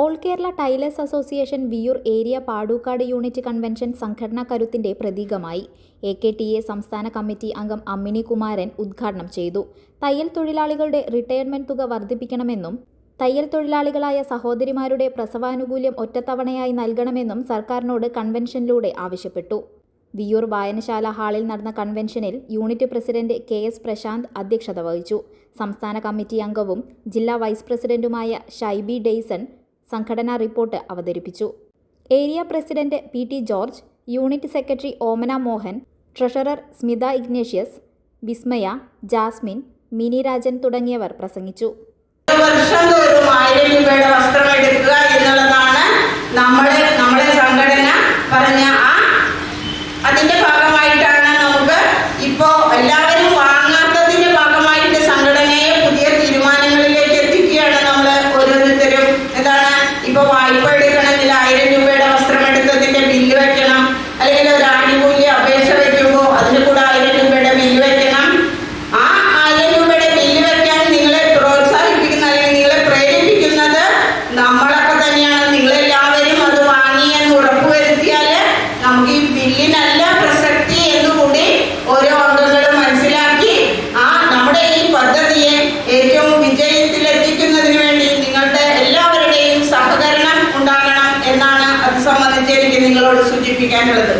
All Kerala tailors association Viyyur area Padukkad unit convention സംഘടനാ കരുത്തിന്റെ പ്രതീകമായി. AKTA സംസ്ഥാന കമ്മിറ്റി അംഗം അമ്മിണി കുമാരൻ ഉദ്ഘാടനം ചെയ്തു. തയ്യൽ തൊഴിലാളികളുടെ റിട്ടയർമെന്റ് തുക വർദ്ധിപ്പിക്കണമെന്നും തയ്യൽ തൊഴിലാളികളായ സഹോദരിമാരുടെ പ്രസവാനുകൂല്യം ഒറ്റത്തവണയായി നൽകണമെന്നും സർക്കാരിനോട് കൺവെൻഷനിലൂടെ ആവശ്യപ്പെട്ടു. വിയൂർ വായനശാല ഹാളിൽ നടന്ന കൺവെൻഷനിൽ യൂണിറ്റ് പ്രസിഡന്റ് KS പ്രശാന്ത് അധ്യക്ഷത വഹിച്ചു. സംസ്ഥാന കമ്മിറ്റി അംഗവും ജില്ലാ വൈസ് പ്രസിഡന്റുമായ ഷൈബി ഡെയ്സൺ സംഘടനാ റിപ്പോർട്ട് അവതരിപ്പിച്ചു. Area president PT George, unit secretary Omana Mohan, treasurer Smitha Ignatius, Vismaya, Jasmine, Mini Rajan തുടങ്ങിയവർ പ്രസംഗിച്ചു. വർഷം തോറും 1000 രൂപയുടെ വസ്ത്രം എടുക്കുക എന്നുള്ളതാണ് നമ്മുടെ സംഘടന പറഞ്ഞ അതിന്റെ ഭാഗമായിട്ടാണ് നമുക്ക് ഇപ്പോൾ എല്ലാവരും വാങ്ങാത്തതിന്റെ ഭാഗമായിട്ട് സംഘടനയെ പുതിയ തീരുമാനങ്ങളിലേക്ക് എത്തിക്കുകയാണ്. നമ്മൾ ഓരോരുത്തരും ഇപ്പോൾ വായ്പ എടുക്കണമെങ്കിൽ 1000 രൂപയുടെ വസ്ത്രം എടുത്തതിന്റെ ബില്ല് വെക്കണം, അല്ലെങ്കിൽ ഒരു ആനുകൂല്യ അപേക്ഷ വെക്കുമ്പോൾ അതിന് കൂടെ 1000 രൂപയുടെ ബില്ല് വെക്കണം. ആ 1000 രൂപയുടെ ബില്ല് വെക്കാൻ നിങ്ങളെ പ്രോത്സാഹിപ്പിക്കുന്ന അല്ലെങ്കിൽ നിങ്ങളെ പ്രേരിപ്പിക്കുന്നത് നമ്മളൊക്കെ തന്നെയാണ്. നിങ്ങളെല്ലാവരും അത് വാങ്ങി എന്ന് ഉറപ്പുവരുത്തിയാൽ നമുക്ക് ഈ ബില്ലിനല്ല പ്രസക്തി എന്നുകൂടി ഓരോ അംഗങ്ങളും മനസ്സിലാക്കി നമ്മുടെ ഈ പദ്ധതിയെ ഏറ്റവും വിജയത്തിലെത്തിക്കുന്നതിന് വേണ്ടി നിങ്ങളുടെ എല്ലാവരുടെയും സഹകരണം ഉണ്ടാകണം എന്നാണ് അത് സംബന്ധിച്ച് എനിക്ക് നിങ്ങളോട് സൂചിപ്പിക്കാനുള്ളത്.